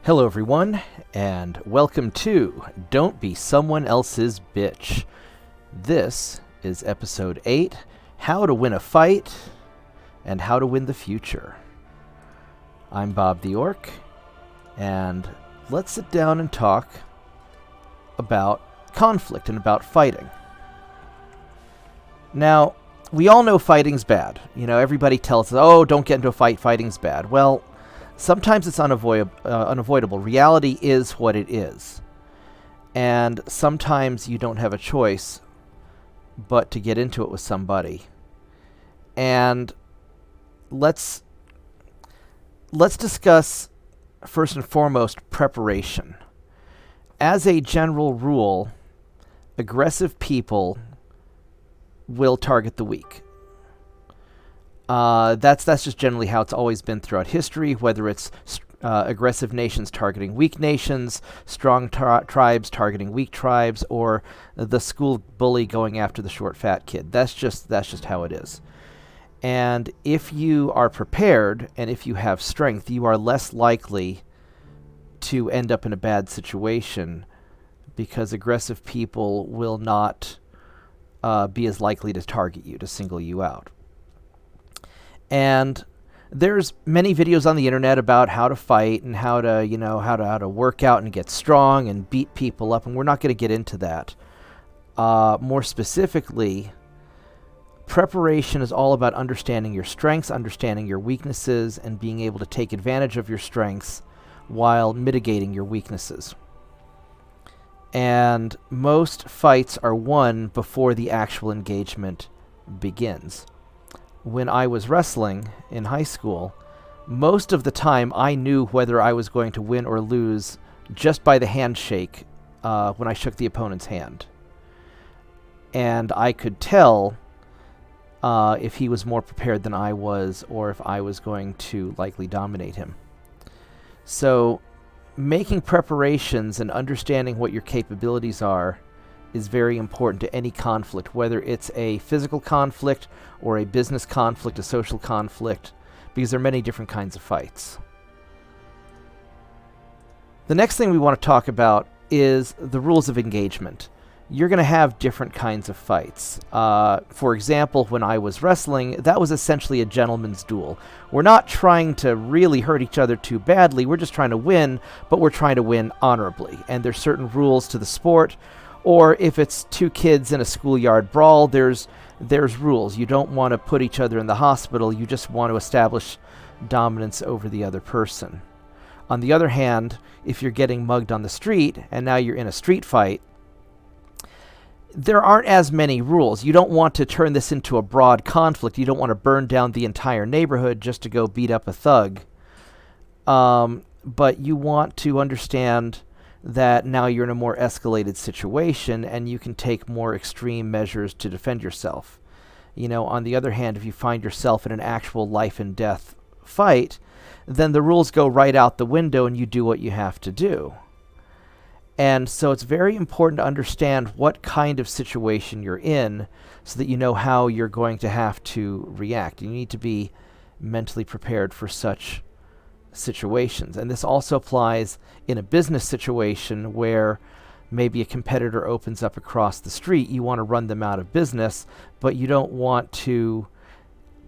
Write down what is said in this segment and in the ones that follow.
Hello everyone, and welcome to Don't Be Someone Else's Bitch. This is episode 8, How to Win a Fight and How to Win the Future. I'm Bobtheorc, and let's sit down and talk about conflict and about fighting. Now, we all know fighting's bad. You know, everybody tells us, oh, don't get into a fight, fighting's bad. Well, sometimes it's unavoidable. Reality is what it is. And sometimes you don't have a choice but to get into it with somebody. And let's discuss, first and foremost, preparation. As a general rule, aggressive people will target the weak. That's just generally how it's always been throughout history, whether it's aggressive nations targeting weak nations, strong tribes targeting weak tribes, or the school bully going after the short fat kid. That's just how it is. And if you are prepared and if you have strength, you are less likely to end up in a bad situation, because aggressive people will not be as likely to target you, to single you out. And there's many videos on the internet about how to fight and how to work out and get strong and beat people up, and we're not going to get into that. More specifically, preparation is all about understanding your strengths, understanding your weaknesses, and being able to take advantage of your strengths while mitigating your weaknesses. And most fights are won before the actual engagement begins. When I was wrestling in high school, most of the time I knew whether I was going to win or lose just by the handshake when I shook the opponent's hand. And I could tell if he was more prepared than I was, or if I was going to likely dominate him. So making preparations and understanding what your capabilities are is very important to any conflict, whether it's a physical conflict or a business conflict, a social conflict, because there are many different kinds of fights. The next thing we want to talk about is the rules of engagement. You're going to have different kinds of fights. For example, when I was wrestling, that was essentially a gentleman's duel. We're not trying to really hurt each other too badly. We're just trying to win, but we're trying to win honorably. And there's certain rules to the sport. Or if it's two kids in a schoolyard brawl, there's rules. You don't want to put each other in the hospital. You just want to establish dominance over the other person. On the other hand, if you're getting mugged on the street and now you're in a street fight, there aren't as many rules. You don't want to turn this into a broad conflict. You don't want to burn down the entire neighborhood just to go beat up a thug. But you want to understand that now you're in a more escalated situation and you can take more extreme measures to defend yourself. You know, on the other hand, if you find yourself in an actual life and death fight, then the rules go right out the window and you do what you have to do. And so it's very important to understand what kind of situation you're in so that you know how you're going to have to react. You need to be mentally prepared for such situations. And this also applies in a business situation where maybe a competitor opens up across the street. You want to run them out of business, but you don't want to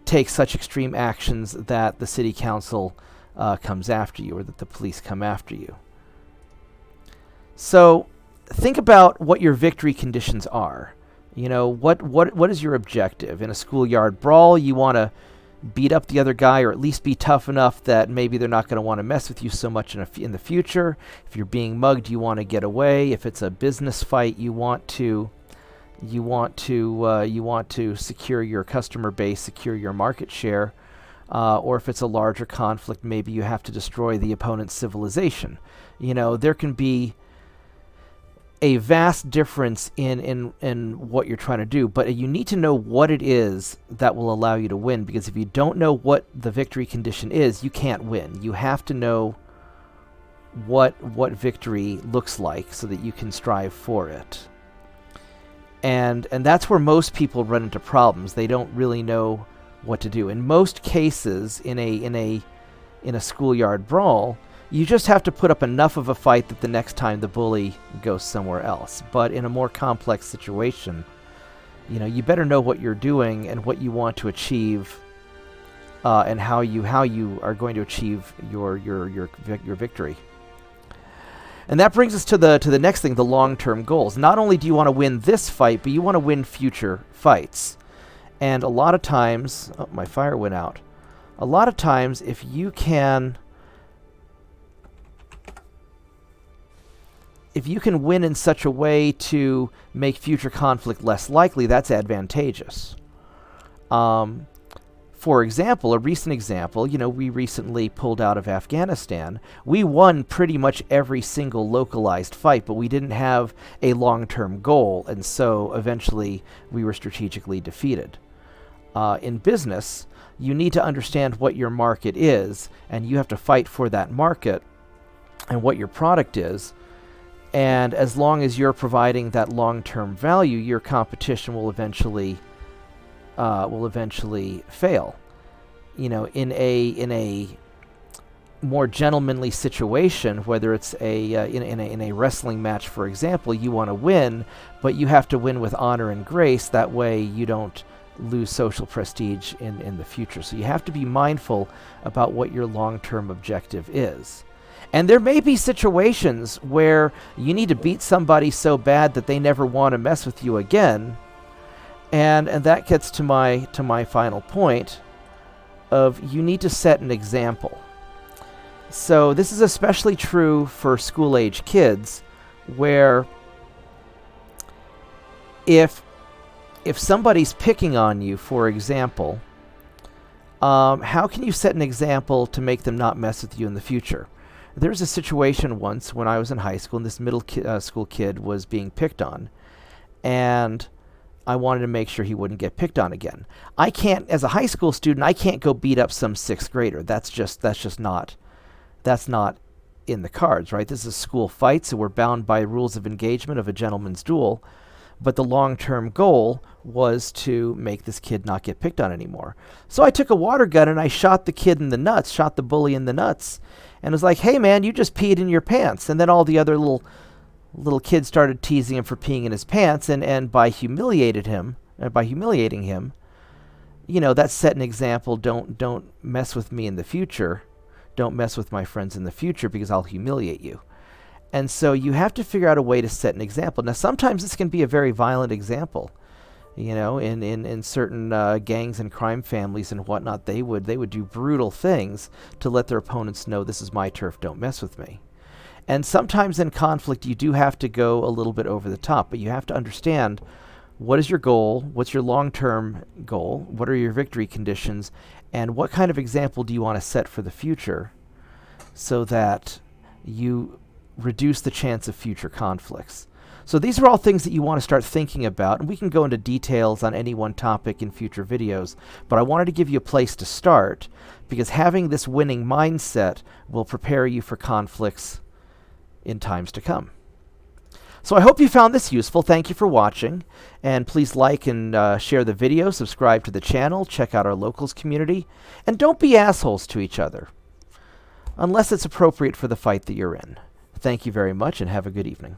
take such extreme actions that the city council comes after you or that the police come after you. So think about what your victory conditions are. You know, what is your objective? In a schoolyard brawl, you want to beat up the other guy, or at least be tough enough that maybe they're not going to want to mess with you so much in the future. If you're being mugged, you want to get away. If it's a business fight, you want to secure your customer base, secure your market share. Or if it's a larger conflict, maybe you have to destroy the opponent's civilization. You know, there can be a vast difference in what you're trying to do, but you need to know what it is that will allow you to win, because if you don't know what the victory condition is, you can't win. You have to know what victory looks like so that you can strive for it. And that's where most people run into problems. They don't really know what to do. In most cases, in a schoolyard brawl, You just have to put up enough of a fight that the next time the bully goes somewhere else. But in a more complex situation, you better know what you're doing and what you want to achieve, and how you are going to achieve your victory. And that brings us to the next thing, the long-term goals. Not only do you want to win this fight, but you want to win future fights. And a lot of times, oh, my fire went out. A lot of times, if you can win in such a way to make future conflict less likely, that's advantageous. For example, a recent example, we recently pulled out of Afghanistan. We won pretty much every single localized fight, but we didn't have a long-term goal, and so eventually we were strategically defeated. In business, you need to understand what your market is, and you have to fight for that market and what your product is. And as long as you're providing that long-term value, your competition will eventually fail. In a more gentlemanly situation, whether it's in a wrestling match, for example, you want to win, but you have to win with honor and grace. That way, you don't lose social prestige in the future. So you have to be mindful about what your long-term objective is. And there may be situations where you need to beat somebody so bad that they never want to mess with you again. And that gets to my final point of you need to set an example. So this is especially true for school-age kids, where if somebody's picking on you, for example, how can you set an example to make them not mess with you in the future? There was a situation once when I was in high school, and this middle school kid was being picked on, and I wanted to make sure he wouldn't get picked on again. I can't, as a high school student, I can't go beat up some sixth grader. That's not in the cards, right? This is a school fight, so we're bound by rules of engagement of a gentleman's duel. But the long-term goal was to make this kid not get picked on anymore. So I took a water gun and I shot the kid in the nuts, shot the bully in the nuts, and was like, "Hey man, you just peed in your pants." And then all the other little kids started teasing him for peeing in his pants, and by humiliating him, that set an example. Don't mess with me in the future. Don't mess with my friends in the future, because I'll humiliate you. And so you have to figure out a way to set an example. Now, sometimes this can be a very violent example. In certain gangs and crime families and whatnot, they would do brutal things to let their opponents know, this is my turf, don't mess with me. And sometimes in conflict, you do have to go a little bit over the top, but you have to understand, what is your goal? What's your long-term goal? What are your victory conditions? And what kind of example do you want to set for the future so that you reduce the chance of future conflicts? So these are all things that you want to start thinking about, and we can go into details on any one topic in future videos, but I wanted to give you a place to start, because having this winning mindset will prepare you for conflicts in times to come. So I hope you found this useful. Thank you for watching, and please like and share the video, subscribe to the channel, check out our locals community, and don't be assholes to each other, unless it's appropriate for the fight that you're in. Thank you very much, and have a good evening.